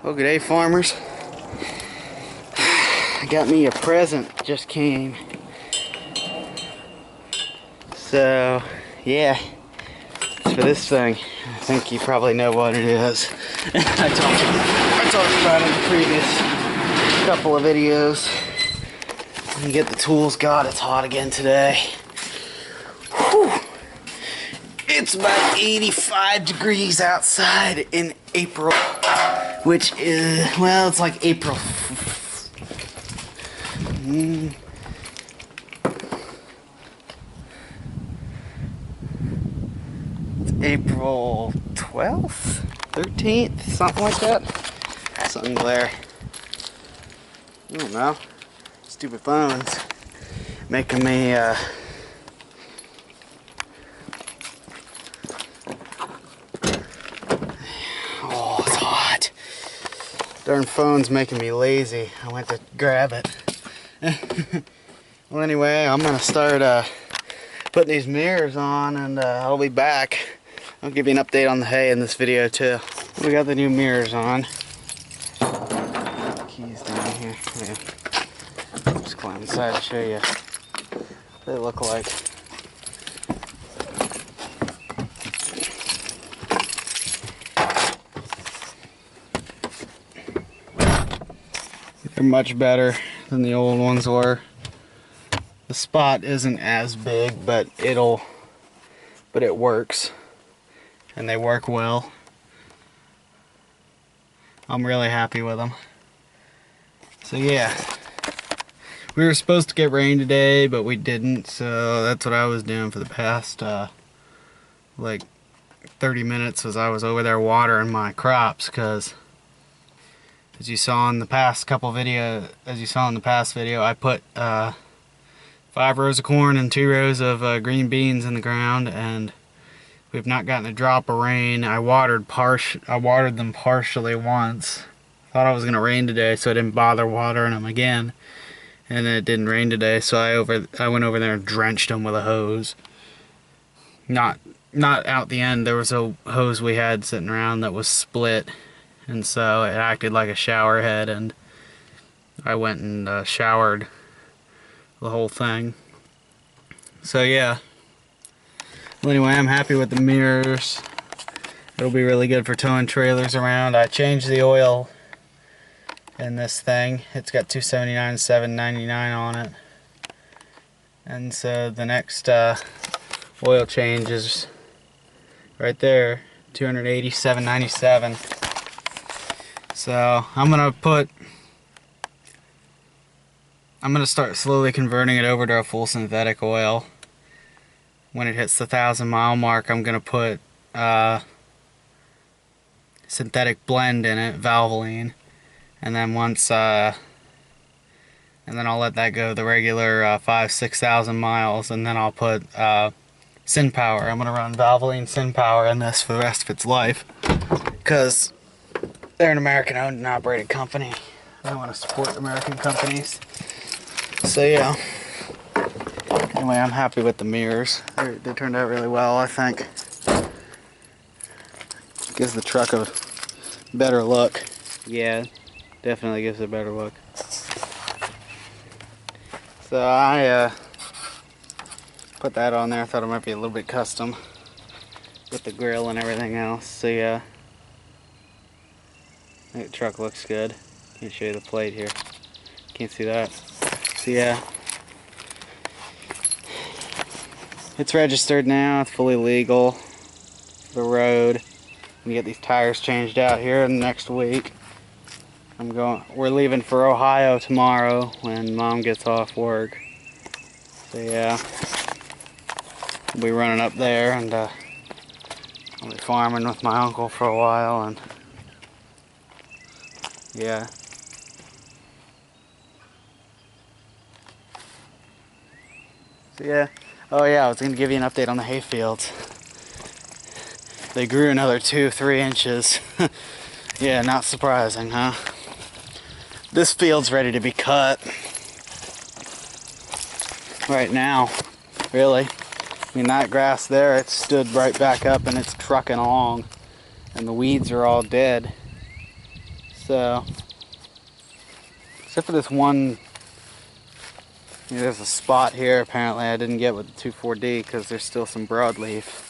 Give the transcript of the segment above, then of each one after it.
Well, good day, farmers. I got me a present, just came. So, yeah, it's for this thing. I think you probably know what it is. I talked about it in the previous couple of videos. Let me get the tools. God, it's hot again today. Whew. It's about 85 degrees outside in April, which is, well, it's like April. It's April 12th, 13th, something like that. Something glare. I don't know. Stupid phones making me oh, it's hot. Darn phone's making me lazy. I went to grab it. Well, anyway, I'm gonna start putting these mirrors on, and I'll be back. I'll give you an update on the hay in this video too. We got the new mirrors on. Keys down here. Yeah. Just climb inside to show you what they look like. They're much better than the old ones were. The spot isn't as big, but it works, and they work well. I'm really happy with them. So yeah, we were supposed to get rain today, but we didn't, so that's what I was doing for the past like 30 minutes was I was over there watering my crops, because as you saw in the past video, I put 5 rows of corn and 2 rows of green beans in the ground, and we've not gotten a drop of rain. I watered them partially once. Thought it was gonna rain today, so I didn't bother watering them again. And then it didn't rain today, so I went over there and drenched them with a hose. Not out the end. There was a hose we had sitting around that was split, and so it acted like a shower head, and I went and showered the whole thing. So yeah. Well, anyway, I'm happy with the mirrors. It'll be really good for towing trailers around. I changed the oil in this thing. It's got 279 799 on it. And so the next oil change is right there, 280 797. So I'm gonna start slowly converting it over to a full synthetic oil. When it hits the 1,000-mile mark, I'm gonna put synthetic blend in it, Valvoline, and then then I'll let that go the regular 5,000-6,000 miles, and then I'll put SynPower. I'm gonna run Valvoline SynPower in this for the rest of its life, because they're an American-owned and operated company. I want to support American companies. So yeah. Anyway, I'm happy with the mirrors. They turned out really well, I think. Gives the truck a better look. Yeah, definitely gives it a better look. So I put that on there. I thought it might be a little bit custom with the grill and everything else. So yeah, I think the truck looks good. Can't show you the plate here. Can't see that. So yeah. It's registered now, it's fully legal for the road. We get these tires changed out here in the next week. We're leaving for Ohio tomorrow when Mom gets off work. So yeah, we'll be running up there, and I'll be farming with my uncle for a while, and yeah. So yeah. Oh yeah, I was going to give you an update on the hay fields. They grew another 2-3 inches. Yeah, not surprising, huh? This field's ready to be cut right now, really. I mean, that grass there, it stood right back up and it's trucking along, and the weeds are all dead. So, except for this one, there's a spot here apparently I didn't get with the 2,4-D because there's still some broadleaf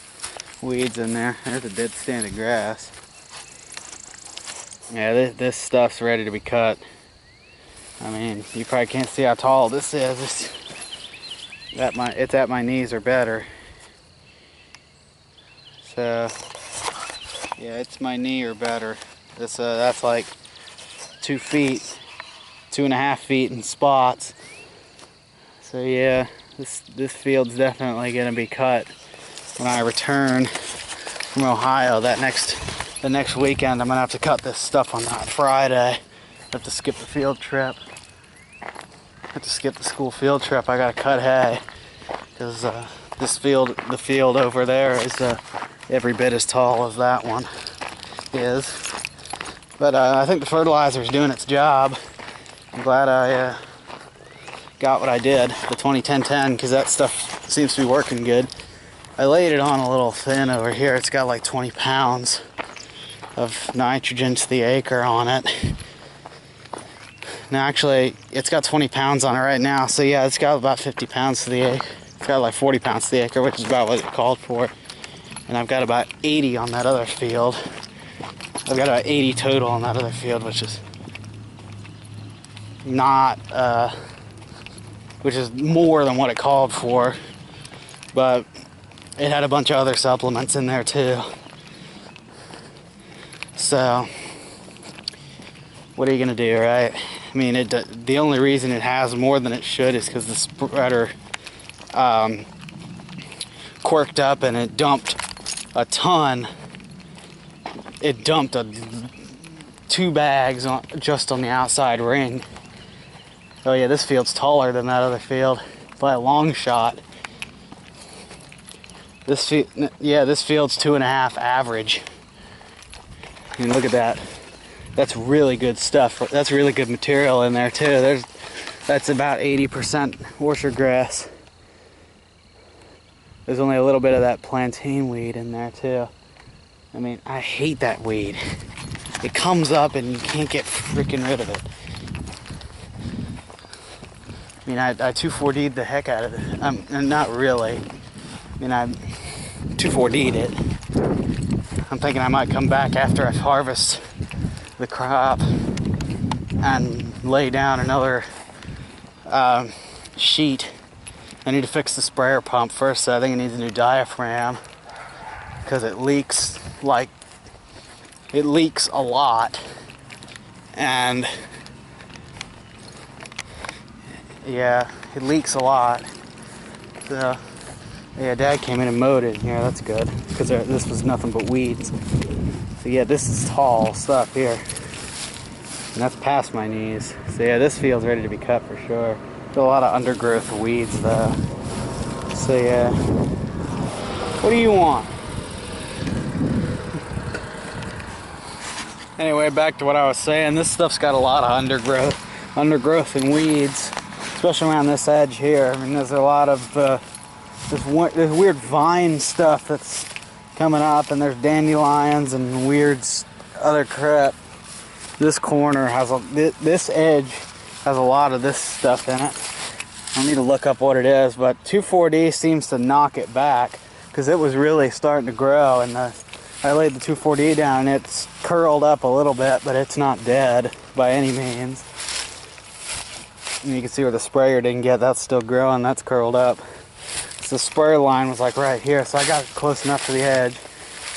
weeds in there. There's a dead stand of grass. Yeah, this stuff's ready to be cut. I mean, you probably can't see how tall this is. It's at my knees or better. So, yeah, it's my knee or better. That's like 2 feet, 2.5 feet in spots. So yeah, this field's definitely gonna be cut when I return from Ohio. The next weekend, I'm gonna have to cut this stuff on that Friday. I have to skip the field trip. I have to skip the school field trip. I gotta cut hay because the field over there is every bit as tall as that one is. But I think the fertilizer's doing its job. I'm glad I got what I did, the 20-10-10, because that stuff seems to be working good. I laid it on a little thin over here. It's got like 20 pounds of nitrogen to the acre on it. Now actually, it's got 20 pounds on it right now, so yeah, it's got about 50 pounds to the acre. It's got like 40 pounds to the acre, which is about what it called for. And I've got about 80 on that other field. I've got about 80 total on that other field, which is not, which is more than what it called for, but it had a bunch of other supplements in there too. So, what are you gonna do, right? I mean, the only reason it has more than it should is because the spreader quirked up and it dumped a ton. It dumped 2 bags just on the outside ring. Oh yeah, this field's taller than that other field by a long shot. This field's 2.5 average. I mean, look at that. That's really good stuff. That's really good material in there too. That's about 80% orchard grass. There's only a little bit of that plantain weed in there too. I mean, I hate that weed. It comes up and you can't get freaking rid of it. I mean, I 2,4-D'd the heck out of it. Not really. I mean, I 2,4-D'd it. I'm thinking I might come back after I harvest the crop and lay down another sheet. I need to fix the sprayer pump first, so I think it needs a new diaphragm because it leaks a lot. And yeah, it leaks a lot. So yeah, Dad came in and mowed it here. That's good because this was nothing but weeds. So yeah, this is tall stuff here, and that's past my knees. So yeah, this field's ready to be cut for sure. There's a lot of undergrowth weeds though. So yeah, what do you want? Anyway, back to what I was saying. This stuff's got a lot of undergrowth and weeds, especially around this edge here. I mean, there's a lot of this weird vine stuff that's coming up, and there's dandelions and weird other crap. This corner has this edge has a lot of this stuff in it. I need to look up what it is, but 2,4-D seems to knock it back because it was really starting to grow, and I laid the 2,4-D down and it's curled up a little bit, but it's not dead by any means. And you can see where the sprayer didn't get, that's still growing, that's curled up. So the sprayer line was like right here, so I got close enough to the edge.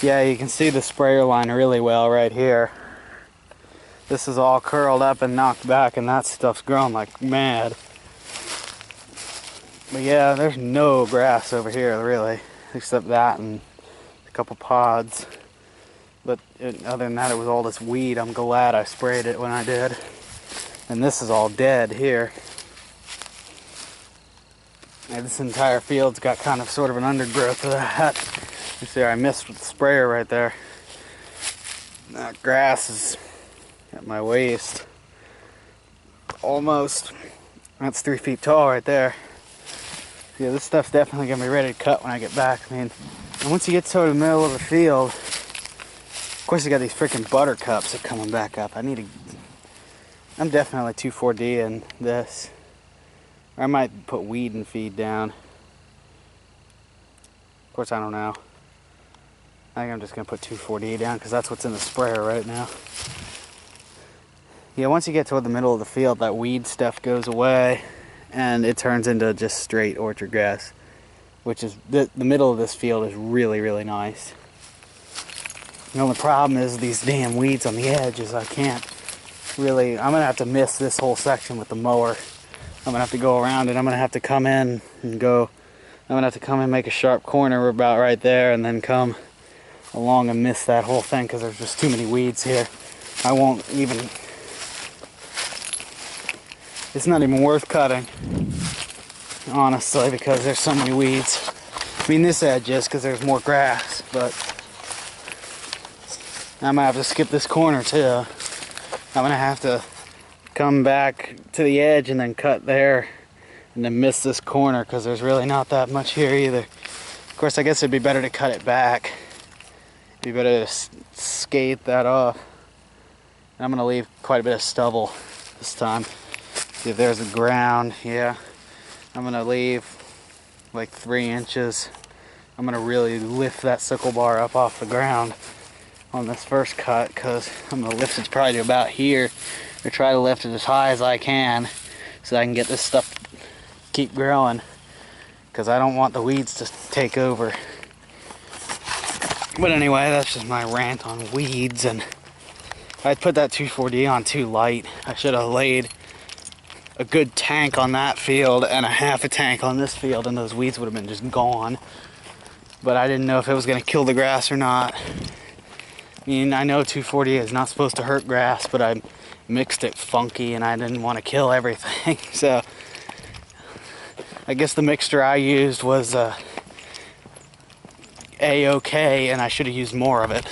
Yeah, you can see the sprayer line really well right here. This is all curled up and knocked back, and that stuff's growing like mad. But yeah, there's no grass over here really, except that and a couple pods. But other than that, it was all this weed. I'm glad I sprayed it when I did. And this is all dead here. And this entire field's got kind of sort of an undergrowth of that. You see, I missed with the sprayer right there. That grass is at my waist. Almost. That's 3 feet tall right there. Yeah, this stuff's definitely gonna be ready to cut when I get back. I mean, and once you get to the middle of the field, of course you got these freaking buttercups that are coming back up. I need to I'm definitely 2,4-D in this. Or I might put weed and feed down. Of course, I don't know. I think I'm just going to put 2,4-D down because that's what's in the sprayer right now. Yeah, once you get toward the middle of the field, that weed stuff goes away and it turns into just straight orchard grass, which is, the middle of this field is really, really nice. The only problem is these damn weeds on the edges. I can't really, I'm going to have to miss this whole section with the mower. I'm going to have to go around it. I'm going to have to come in and go, I'm going to have to come and make a sharp corner about right there and then come along and miss that whole thing because there's just too many weeds here. I won't even, it's not even worth cutting, honestly, because there's so many weeds. I mean, this edge is because there's more grass, but I'm going to have to skip this corner too. I'm going to have to come back to the edge and then cut there and then miss this corner because there's really not that much here either. Of course, I guess it'd be better to cut it back. It'd be better to skate that off. I'm going to leave quite a bit of stubble this time. See if there's the ground. Yeah, I'm going to leave like 3 inches. I'm going to really lift that sickle bar up off the ground on this first cut because I'm going to lift it probably to about here, or try to lift it as high as I can so I can get this stuff keep growing, because I don't want the weeds to take over. But anyway, that's just my rant on weeds. And I put that 2,4-D on too light. I should have laid a good tank on that field and a half a tank on this field, and those weeds would have been just gone. But I didn't know if it was going to kill the grass or not. I mean, I know 2,4-D is not supposed to hurt grass, but I mixed it funky and I didn't want to kill everything. So I guess the mixture I used was A-OK, and I should have used more of it.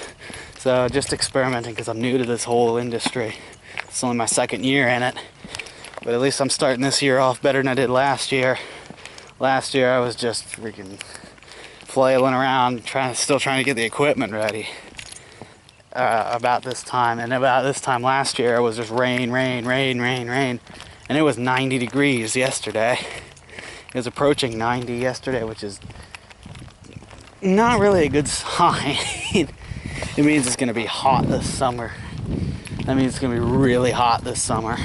So just experimenting because I'm new to this whole industry. It's only my 2nd year in it. But at least I'm starting this year off better than I did last year. Last year I was just freaking flailing around, still trying to get the equipment ready. About this time last year it was just rain, and it was 90 degrees yesterday. It was approaching 90 yesterday, which is not really a good sign. It means it's gonna be hot this summer. That means it's gonna be really hot this summer.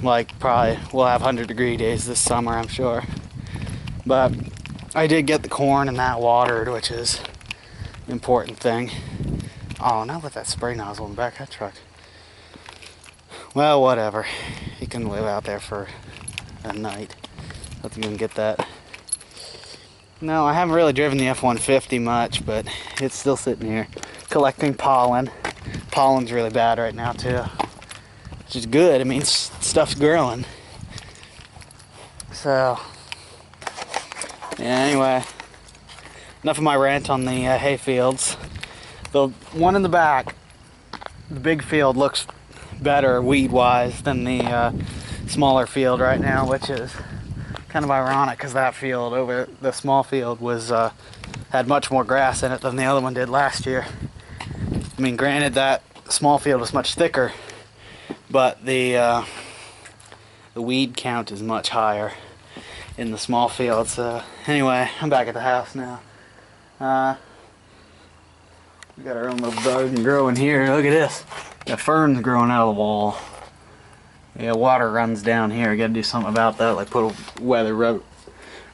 Like, probably we'll have 100-degree days this summer, I'm sure. But I did get the corn and that watered, which is an important thing. Oh, now with that spray nozzle in the back of that truck. Well, whatever. You can live out there for a night. Let's even get that. No, I haven't really driven the F-150 much, but it's still sitting here collecting pollen. Pollen's really bad right now too, which is good. It means stuff's growing. So, yeah, anyway, enough of my rant on the hay fields. The one in the back, the big field, looks better weed-wise than the smaller field right now, which is kind of ironic because that field over the small field was had much more grass in it than the other one did last year. I mean, granted, that small field was much thicker, but the weed count is much higher in the small field. So anyway, I'm back at the house now. We got our own little garden growing here. Look at this. Got ferns growing out of the wall. Yeah, water runs down here. Got to do something about that, like put a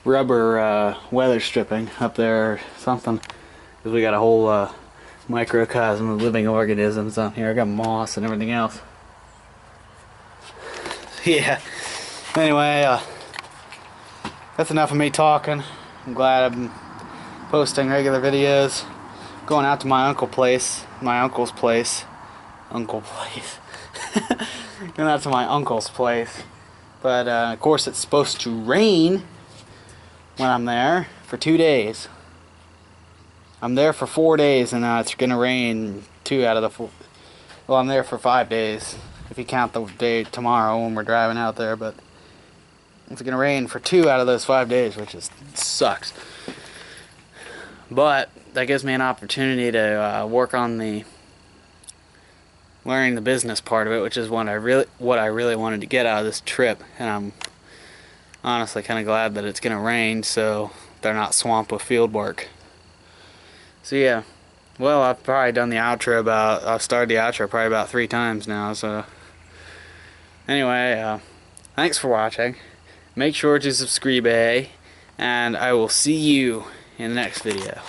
rubber weather stripping up there or something. Because we got a whole microcosm of living organisms on here. I got moss and everything else. Yeah. Anyway, that's enough of me talking. I'm glad I'm posting regular videos. Going out to my uncle's place. Going out to my uncle's place. But of course it's supposed to rain when I'm there for 2 days. I'm there for 4 days and it's gonna rain 2 out of the 4. Well, I'm there for 5 days if you count the day tomorrow when we're driving out there, but it's gonna rain for 2 out of those 5 days, which sucks. But that gives me an opportunity to work on the learning the business part of it, which is what I really wanted to get out of this trip. And I'm honestly kind of glad that it's gonna rain, so they're not swamped with field work. So yeah, well, I've probably done the outro I've started the outro probably about 3 times now. So anyway, thanks for watching. Make sure to subscribe, and I will see you in the next video.